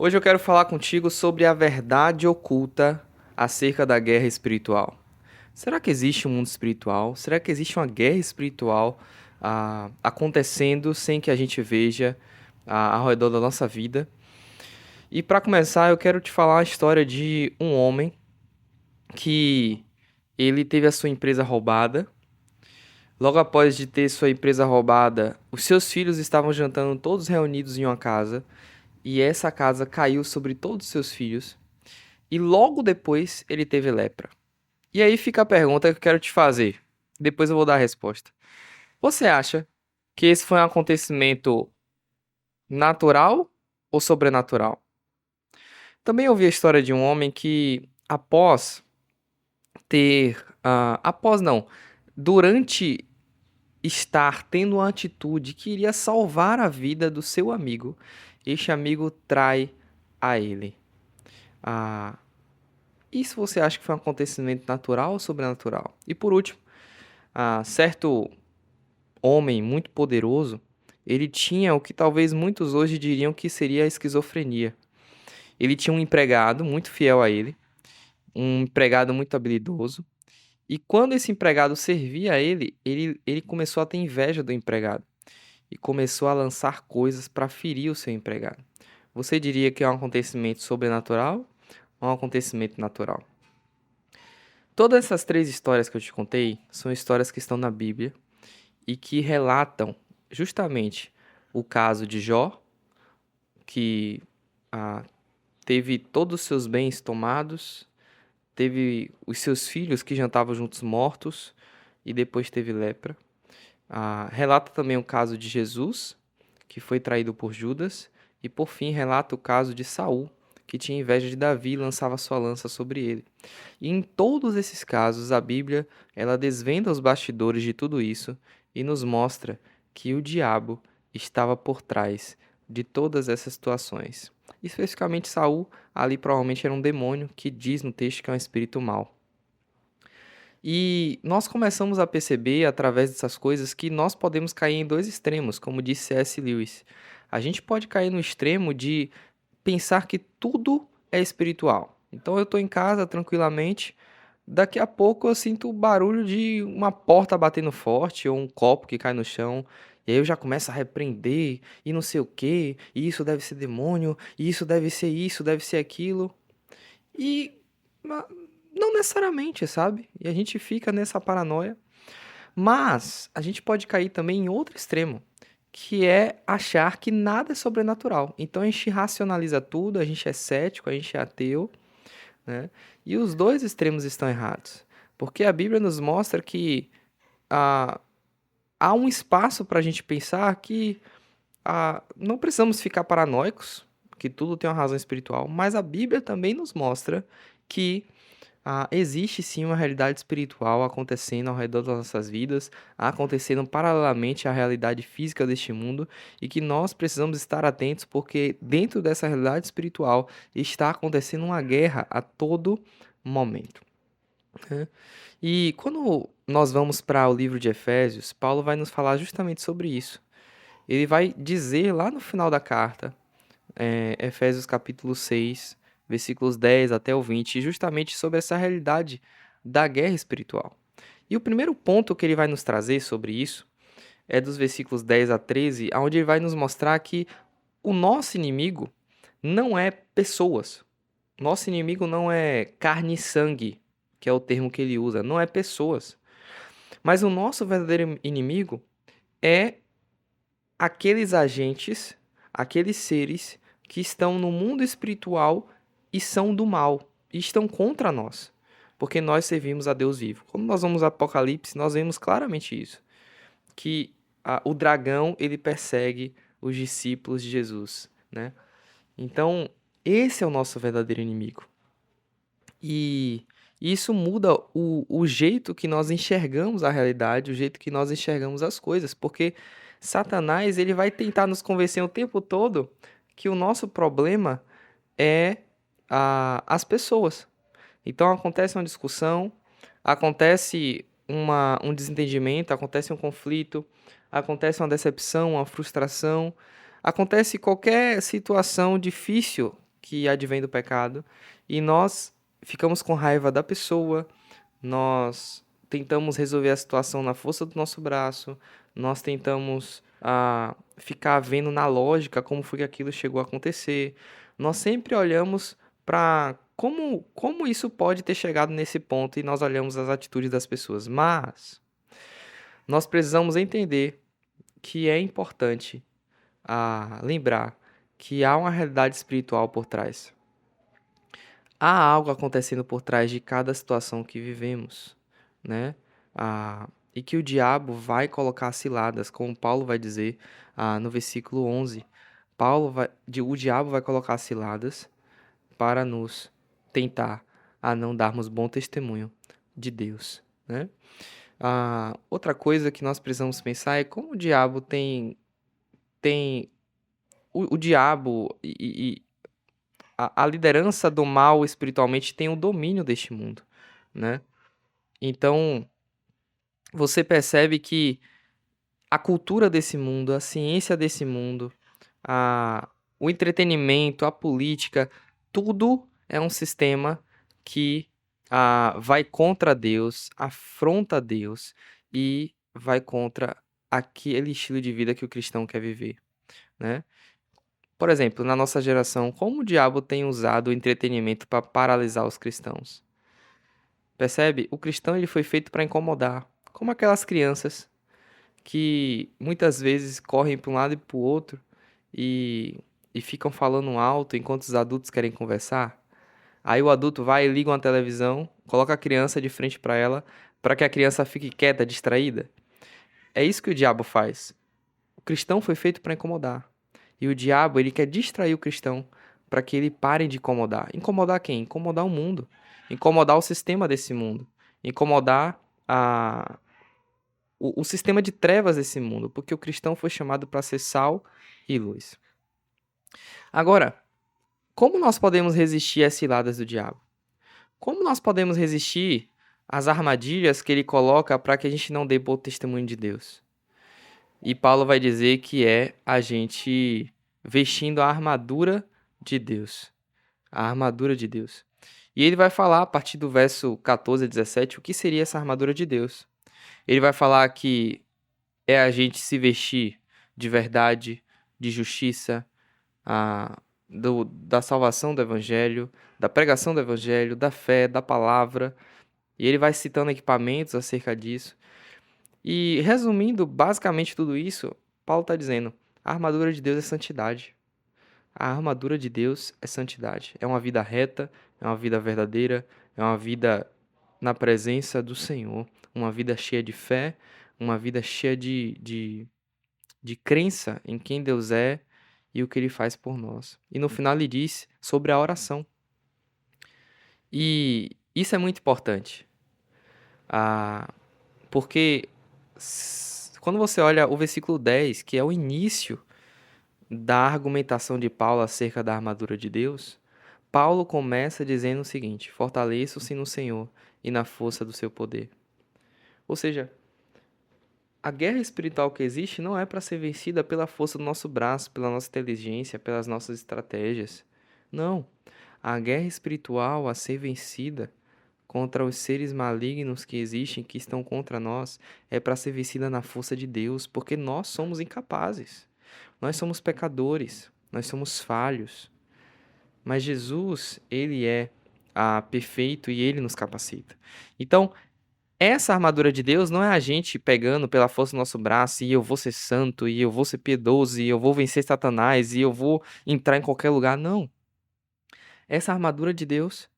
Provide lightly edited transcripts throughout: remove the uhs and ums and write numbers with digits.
Hoje eu quero falar contigo sobre a verdade oculta acerca da guerra espiritual. Será que existe um mundo espiritual? Será que existe uma guerra espiritual acontecendo sem que a gente veja ao redor da nossa vida? E para começar, eu quero te falar a história de um homem que ele teve a sua empresa roubada. Logo após de ter sua empresa roubada, os seus filhos estavam jantando todos reunidos em uma casa, e essa casa caiu sobre todos os seus filhos. E logo depois ele teve lepra. E aí fica a pergunta que eu quero te fazer. Depois eu vou dar a resposta. Você acha que esse foi um acontecimento natural ou sobrenatural? Também ouvi a história de um homem que, após ter. Após não. Durante estar tendo uma atitude que iria salvar a vida do seu amigo, este amigo trai a ele. Ah, Isso você acha que foi um acontecimento natural ou sobrenatural? E por último, certo homem muito poderoso, ele tinha o que talvez muitos hoje diriam que seria a esquizofrenia. Ele tinha um empregado muito fiel a ele, um empregado muito habilidoso, e quando esse empregado servia a ele, ele começou a ter inveja do empregado e começou a lançar coisas para ferir o seu empregado. Você diria que é um acontecimento sobrenatural ou um acontecimento natural? Todas essas três histórias que eu te contei são histórias que estão na Bíblia e que relatam justamente o caso de Jó, que ah, teve todos os seus bens tomados, teve os seus filhos que jantavam juntos mortos e depois teve lepra. Relata também o caso de Jesus, que foi traído por Judas, e por fim relata o caso de Saul, que tinha inveja de Davi e lançava sua lança sobre ele. E em todos esses casos, a Bíblia, ela desvenda os bastidores de tudo isso e nos mostra que o diabo estava por trás de todas essas situações. Especificamente Saul, ali provavelmente era um demônio que diz no texto que é um espírito mau. E nós começamos a perceber através dessas coisas que nós podemos cair em dois extremos, como disse C.S. Lewis. A gente pode cair no extremo de pensar que tudo é espiritual. Então eu estou em casa tranquilamente, daqui a pouco eu sinto o barulho de uma porta batendo forte ou um copo que cai no chão. E aí eu já começo a repreender e não sei o que, e isso deve ser demônio, e isso deve ser aquilo. E não necessariamente, sabe? E a gente fica nessa paranoia. Mas a gente pode cair também em outro extremo, que é achar que nada é sobrenatural. Então a gente racionaliza tudo, a gente é cético, a gente é ateu, né? E os dois extremos estão errados. Porque a Bíblia nos mostra que ah, há um espaço para a gente pensar que não precisamos ficar paranoicos, que tudo tem uma razão espiritual, mas a Bíblia também nos mostra que existe sim uma realidade espiritual acontecendo ao redor das nossas vidas, acontecendo paralelamente à realidade física deste mundo, e que nós precisamos estar atentos porque dentro dessa realidade espiritual está acontecendo uma guerra a todo momento, né? E quando nós vamos para o livro de Efésios, Paulo vai nos falar justamente sobre isso. Ele vai dizer lá no final da carta, Efésios capítulo 6, versículos 10 até o 20, justamente sobre essa realidade da guerra espiritual. E o primeiro ponto que ele vai nos trazer sobre isso é dos versículos 10 a 13, onde ele vai nos mostrar que o nosso inimigo não é pessoas. Nosso inimigo não é carne e sangue, que é o termo que ele usa, não é pessoas. Mas o nosso verdadeiro inimigo é aqueles agentes, aqueles seres que estão no mundo espiritual e são do mal, e estão contra nós, porque nós servimos a Deus vivo. Quando nós vamos ao Apocalipse, nós vemos claramente isso, que o dragão ele persegue os discípulos de Jesus, né? Então, esse é o nosso verdadeiro inimigo. E isso muda o jeito que nós enxergamos a realidade, o jeito que nós enxergamos as coisas, porque Satanás ele vai tentar nos convencer o tempo todo que o nosso problema é as pessoas. Então acontece uma discussão, acontece um desentendimento, acontece um conflito, acontece uma decepção, uma frustração, acontece qualquer situação difícil que advém do pecado, e nós ficamos com raiva da pessoa, nós tentamos resolver a situação na força do nosso braço, nós tentamos ficar vendo na lógica como foi que aquilo chegou a acontecer. Nós sempre olhamos para como isso pode ter chegado nesse ponto e nós olhamos as atitudes das pessoas. Mas nós precisamos entender que é importante lembrar que há uma realidade espiritual por trás. Há algo acontecendo por trás de cada situação que vivemos, né? E que o diabo vai colocar ciladas, como Paulo vai dizer no versículo 11. O diabo vai colocar ciladas para nos tentar a não darmos bom testemunho de Deus, né? Outra coisa que nós precisamos pensar é como o diabo tem o diabo e a liderança do mal espiritualmente tem o domínio deste mundo, né? Então, você percebe que a cultura desse mundo, a ciência desse mundo, o entretenimento, a política, tudo é um sistema que vai contra Deus, afronta Deus e vai contra aquele estilo de vida que o cristão quer viver, né? Por exemplo, na nossa geração, como o diabo tem usado o entretenimento para paralisar os cristãos? Percebe? O cristão ele foi feito para incomodar, como aquelas crianças que muitas vezes correm para um lado e para o outro e ficam falando alto enquanto os adultos querem conversar. Aí o adulto vai e liga uma televisão, coloca a criança de frente para ela, para que a criança fique quieta, distraída. É isso que o diabo faz. O cristão foi feito para incomodar. E o diabo, ele quer distrair o cristão para que ele pare de incomodar. Incomodar quem? Incomodar o mundo. Incomodar o sistema desse mundo. Incomodar o sistema de trevas desse mundo. Porque o cristão foi chamado para ser sal e luz. Agora, como nós podemos resistir às ciladas do diabo? Como nós podemos resistir às armadilhas que ele coloca para que a gente não dê bom testemunho de Deus? E Paulo vai dizer que é a gente vestindo a armadura de Deus. A armadura de Deus. E ele vai falar, a partir do verso 14 a 17, o que seria essa armadura de Deus. Ele vai falar que é a gente se vestir de verdade, de justiça, da salvação do evangelho, da pregação do evangelho, da fé, da palavra. E ele vai citando equipamentos acerca disso. E resumindo basicamente tudo isso, Paulo está dizendo: a armadura de Deus é santidade. A armadura de Deus é santidade. É uma vida reta, é uma vida verdadeira, é uma vida na presença do Senhor, uma vida cheia de fé, uma vida cheia de crença em quem Deus é e o que Ele faz por nós. E no final ele diz sobre a oração. E isso é muito importante, porque quando você olha o versículo 10, que é o início da argumentação de Paulo acerca da armadura de Deus, Paulo começa dizendo o seguinte: fortaleçam-se no Senhor e na força do seu poder. Ou seja, a guerra espiritual que existe não é para ser vencida pela força do nosso braço, pela nossa inteligência, pelas nossas estratégias. Não. A guerra espiritual a ser vencida contra os seres malignos que existem, que estão contra nós, é para ser vencida na força de Deus, porque nós somos incapazes. Nós somos pecadores, nós somos falhos. Mas Jesus, ele é perfeito e ele nos capacita. Então, essa armadura de Deus não é a gente pegando pela força do nosso braço e eu vou ser santo, e eu vou ser piedoso, e eu vou vencer Satanás, e eu vou entrar em qualquer lugar. Não. Essa armadura de Deus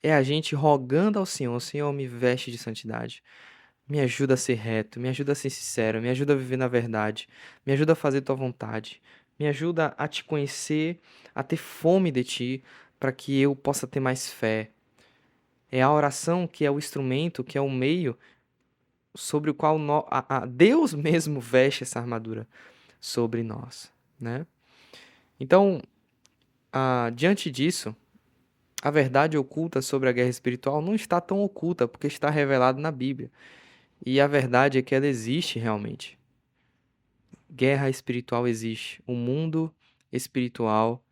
é a gente rogando ao Senhor: Senhor, me veste de santidade. Me ajuda a ser reto, me ajuda a ser sincero, me ajuda a viver na verdade, me ajuda a fazer tua vontade, me ajuda a te conhecer, a ter fome de ti, para que eu possa ter mais fé. É a oração que é o instrumento, que é o meio sobre o qual Deus mesmo veste essa armadura sobre nós, né? Então, diante disso, a verdade oculta sobre a guerra espiritual não está tão oculta, porque está revelado na Bíblia. E a verdade é que ela existe realmente. Guerra espiritual existe. O mundo espiritual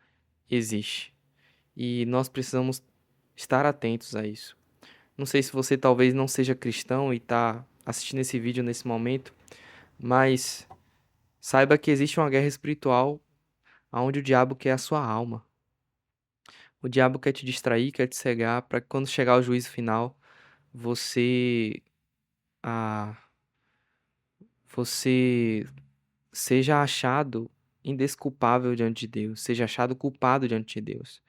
existe. e nós precisamos estar atentos a isso. Não sei se você talvez não seja cristão e está assistindo esse vídeo nesse momento, mas saiba que existe uma guerra espiritual onde o diabo quer a sua alma. O diabo quer te distrair, quer te cegar, para que quando chegar o juízo final, você, ah, você seja achado indesculpável diante de Deus, seja achado culpado diante de Deus.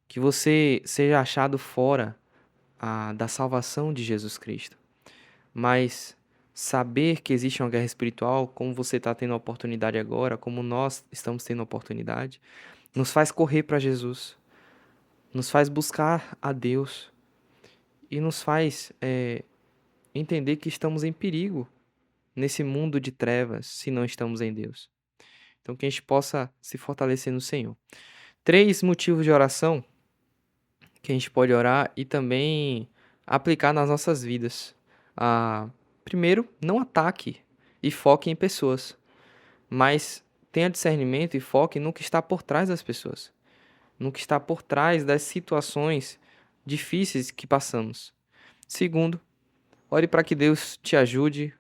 Que você seja achado fora da salvação de Jesus Cristo. Mas saber que existe uma guerra espiritual, como você está tendo a oportunidade agora, como nós estamos tendo a oportunidade, nos faz correr para Jesus, nos faz buscar a Deus e nos faz entender que estamos em perigo nesse mundo de trevas se não estamos em Deus. Então, que a gente possa se fortalecer no Senhor. 3 motivos de oração que a gente pode orar e também aplicar nas nossas vidas. Primeiro, não ataque e foque em pessoas, mas tenha discernimento e foque no que está por trás das pessoas, no que está por trás das situações difíceis que passamos. Segundo, ore para que Deus te ajude.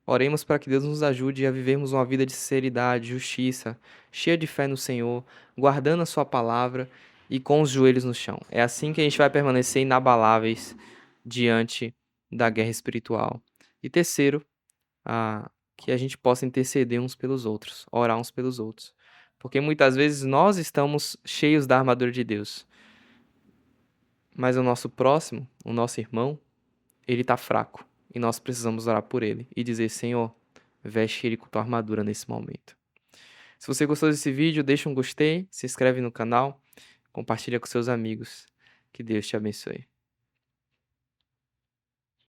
Oremos para que Deus nos ajude a vivermos uma vida de sinceridade, justiça, cheia de fé no Senhor, guardando a sua palavra e com os joelhos no chão. É assim que a gente vai permanecer inabaláveis diante da guerra espiritual. E terceiro, que a gente possa interceder uns pelos outros, orar uns pelos outros. Porque muitas vezes nós estamos cheios da armadura de Deus, mas o nosso próximo, o nosso irmão, ele está fraco. E nós precisamos orar por ele e dizer: Senhor, veste ele com tua armadura nesse momento. Se você gostou desse vídeo, deixa um gostei, se inscreve no canal, compartilha com seus amigos. Que Deus te abençoe.